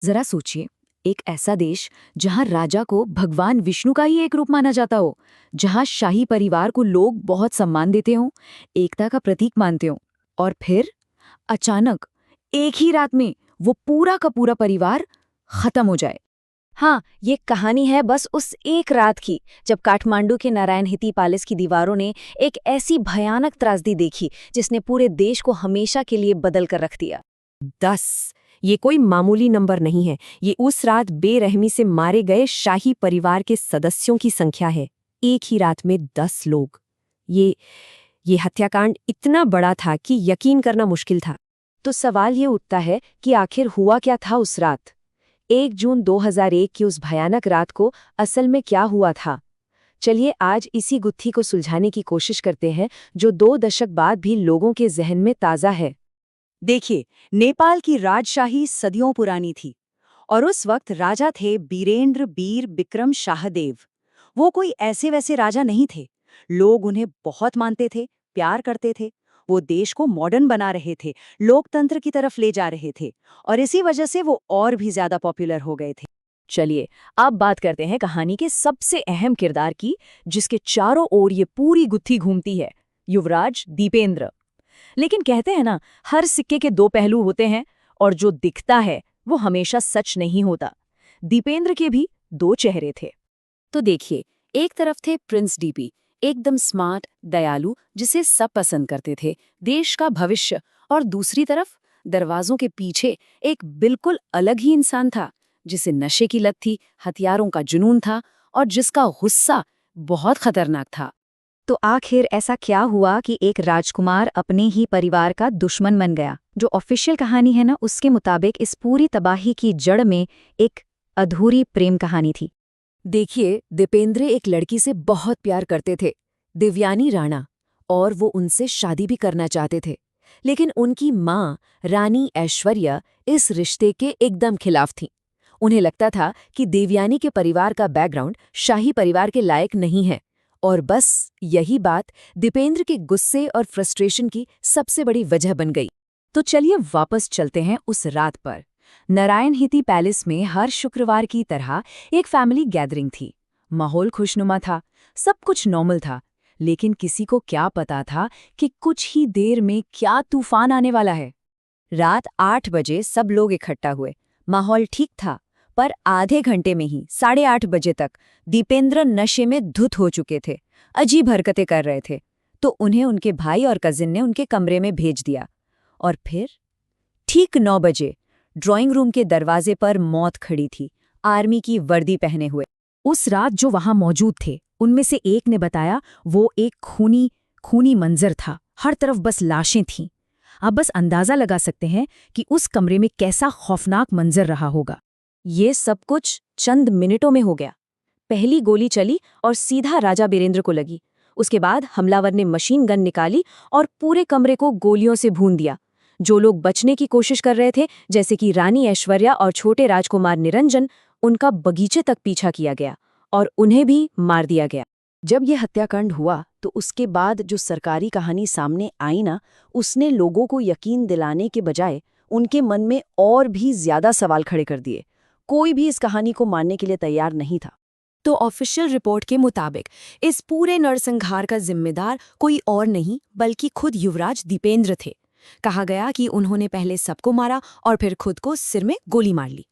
जरा सोचिए, एक ऐसा देश जहां राजा को भगवान विष्णु का ही एक रूप माना जाता हो, जहां शाही परिवार को लोग बहुत सम्मान देते हों, एकता का प्रतीक मानते हों, और फिर अचानक एक ही रात में वो पूरा का पूरा परिवार खत्म हो जाए। हाँ, ये कहानी है बस उस एक रात की, जब काठमांडू के नारायण हिती पैलेस की दीवारों ने एक ऐसी भयानक त्रासदी देखी जिसने पूरे देश को हमेशा के लिए बदल कर रख दिया। 10। ये कोई मामूली नंबर नहीं है, ये उस रात बेरहमी से मारे गए शाही परिवार के सदस्यों की संख्या है। एक ही रात में 10 लोग। ये हत्याकांड इतना बड़ा था कि यकीन करना मुश्किल था। तो सवाल ये उठता है कि आखिर हुआ क्या था उस रात? 1 जून 2001 की उस भयानक रात को असल में क्या हुआ था? चलिए आज इसी गुत्थी को सुलझाने की कोशिश करते हैं, जो 2 दशक बाद भी लोगों के जहन में ताज़ा है। देखिए, नेपाल की राजशाही सदियों पुरानी थी और उस वक्त राजा थे बीरेंद्र बीर बिक्रम शाहदेव। वो कोई ऐसे वैसे राजा नहीं थे। लोग उन्हें बहुत मानते थे, प्यार करते थे। वो देश को मॉडर्न बना रहे थे, लोकतंत्र की तरफ ले जा रहे थे, और इसी वजह से वो और भी ज्यादा पॉपुलर हो गए थे। चलिए अब बात करते हैं कहानी के सबसे अहम किरदार की, जिसके चारों ओर ये पूरी गुत्थी घूमती है, युवराज दीपेंद्र। लेकिन कहते हैं ना, हर सिक्के के 2 पहलू होते हैं, और जो दिखता है वो हमेशा सच नहीं होता। दीपेंद्र के भी 2 चेहरे थे। तो देखिए, एक तरफ थे प्रिंस डीपी, एकदम स्मार्ट, दयालु, जिसे सब पसंद करते थे, देश का भविष्य। और दूसरी तरफ दरवाजों के पीछे एक बिल्कुल अलग ही इंसान था, जिसे नशे की लत थी, हथियारों का जुनून था, और जिसका गुस्सा बहुत खतरनाक था। तो आखिर ऐसा क्या हुआ कि एक राजकुमार अपने ही परिवार का दुश्मन बन गया? जो ऑफिशियल कहानी है ना, उसके मुताबिक इस पूरी तबाही की जड़ में एक अधूरी प्रेम कहानी थी। देखिए, दीपेंद्र एक लड़की से बहुत प्यार करते थे, दिव्यानी राणा, और वो उनसे शादी भी करना चाहते थे। लेकिन उनकी माँ रानी ऐश्वर्या इस रिश्ते के एकदम खिलाफ थी। उन्हें लगता था कि देवयानी के परिवार का बैकग्राउंड शाही परिवार के लायक नहीं है, और बस यही बात दीपेंद्र के गुस्से और फ्रस्ट्रेशन की सबसे बड़ी वजह बन गई। तो चलिए वापस चलते हैं उस रात पर। नारायण हिती पैलेस में हर शुक्रवार की तरह एक फैमिली गैदरिंग थी। माहौल खुशनुमा था, सब कुछ नॉर्मल था, लेकिन किसी को क्या पता था कि कुछ ही देर में क्या तूफान आने वाला है। रात 8 बजे सब लोग इकट्ठा हुए। माहौल ठीक था, पर आधे घंटे में ही 8:30 बजे तक दीपेंद्र नशे में धुत हो चुके थे, अजीब हरकतें कर रहे थे। तो उन्हें उनके भाई और कजिन ने उनके कमरे में भेज दिया। और फिर ठीक 9 बजे ड्राइंग रूम के दरवाजे पर मौत खड़ी थी, आर्मी की वर्दी पहने हुए। उस रात जो वहां मौजूद थे, उनमें से एक ने बताया, वो एक खूनी खूनी मंजर था। हर तरफ बस लाशें थीं। आप बस अंदाजा लगा सकते हैं कि उस कमरे में कैसा खौफनाक मंजर रहा होगा। ये सब कुछ चंद मिनटों में हो गया। पहली गोली चली और सीधा राजा बीरेंद्र को लगी। उसके बाद हमलावर ने मशीन गन निकाली और पूरे कमरे को गोलियों से भून दिया। जो लोग बचने की कोशिश कर रहे थे, जैसे कि रानी ऐश्वर्या और छोटे राजकुमार निरंजन, उनका बगीचे तक पीछा किया गया और उन्हें भी मार दिया गया। जब यह हत्याकांड हुआ तो उसके बाद जो सरकारी कहानी सामने आई ना, उसने लोगों को यकीन दिलाने के बजाय उनके मन में और भी ज्यादा सवाल खड़े कर दिए। कोई भी इस कहानी को मानने के लिए तैयार नहीं था। तो ऑफिशियल रिपोर्ट के मुताबिक इस पूरे नरसंहार का जिम्मेदार कोई और नहीं बल्कि खुद युवराज दीपेंद्र थे। कहा गया कि उन्होंने पहले सबको मारा और फिर खुद को सिर में गोली मार ली।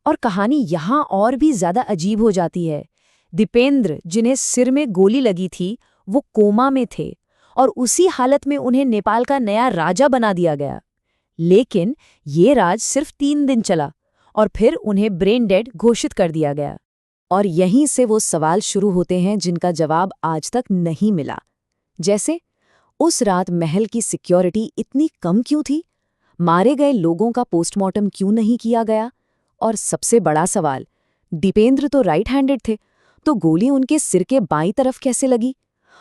और कहानी यहाँ और भी ज्यादा अजीब हो जाती है। दीपेंद्र, जिन्हें सिर में गोली लगी थी, वो कोमा में थे और उसी हालत में उन्हें नेपाल का नया राजा बना दिया गया। लेकिन ये राज सिर्फ 3 दिन चला और फिर उन्हें ब्रेन डेड घोषित कर दिया गया। और यहीं से वो सवाल शुरू होते हैं जिनका जवाब आज तक नहीं मिला। जैसे, उस रात महल की सिक्योरिटी इतनी कम क्यों थी? मारे गए लोगों का पोस्टमार्टम क्यों नहीं किया गया? और सबसे बड़ा सवाल, दीपेंद्र तो राइट हैंडेड थे, तो गोली उनके सिर के बाईं तरफ कैसे लगी?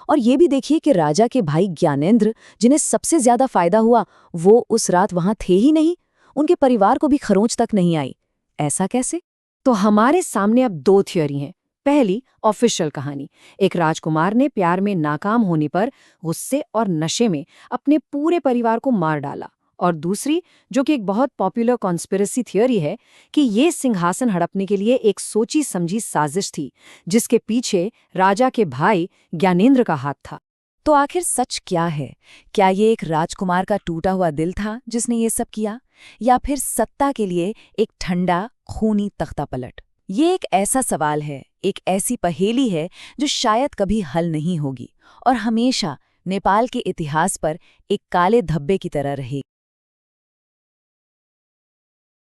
और ये भी देखिए कि राजा के भाई ज्ञानेंद्र, जिन्हें सबसे ज्यादा फायदा हुआ, वो उस रात वहां थे ही नहीं। उनके परिवार को भी खरोंच तक नहीं आई। ऐसा कैसे? तो हमारे सामने अब 2 थ्योरी हैं। पहली, ऑफिशियल कहानी। एक राजकुमार ने प्यार में नाकाम होने पर गुस्से और नशे में अपने पूरे परिवार को मार डाला और दूसरी, जो कि एक बहुत पॉपुलर कॉन्स्पिरेसी थियोरी है, कि ये सिंहासन हड़पने के लिए एक सोची समझी साजिश थी, जिसके पीछे राजा के भाई ज्ञानेंद्र का हाथ था। तो आखिर सच क्या है? क्या ये एक राजकुमार का टूटा हुआ दिल था जिसने ये सब किया, या फिर सत्ता के लिए एक ठंडा खूनी तख्तापलट? ये एक ऐसा सवाल है, एक ऐसी पहेली है जो शायद कभी हल नहीं होगी और हमेशा नेपाल के इतिहास पर एक काले धब्बे की तरह रहेगी।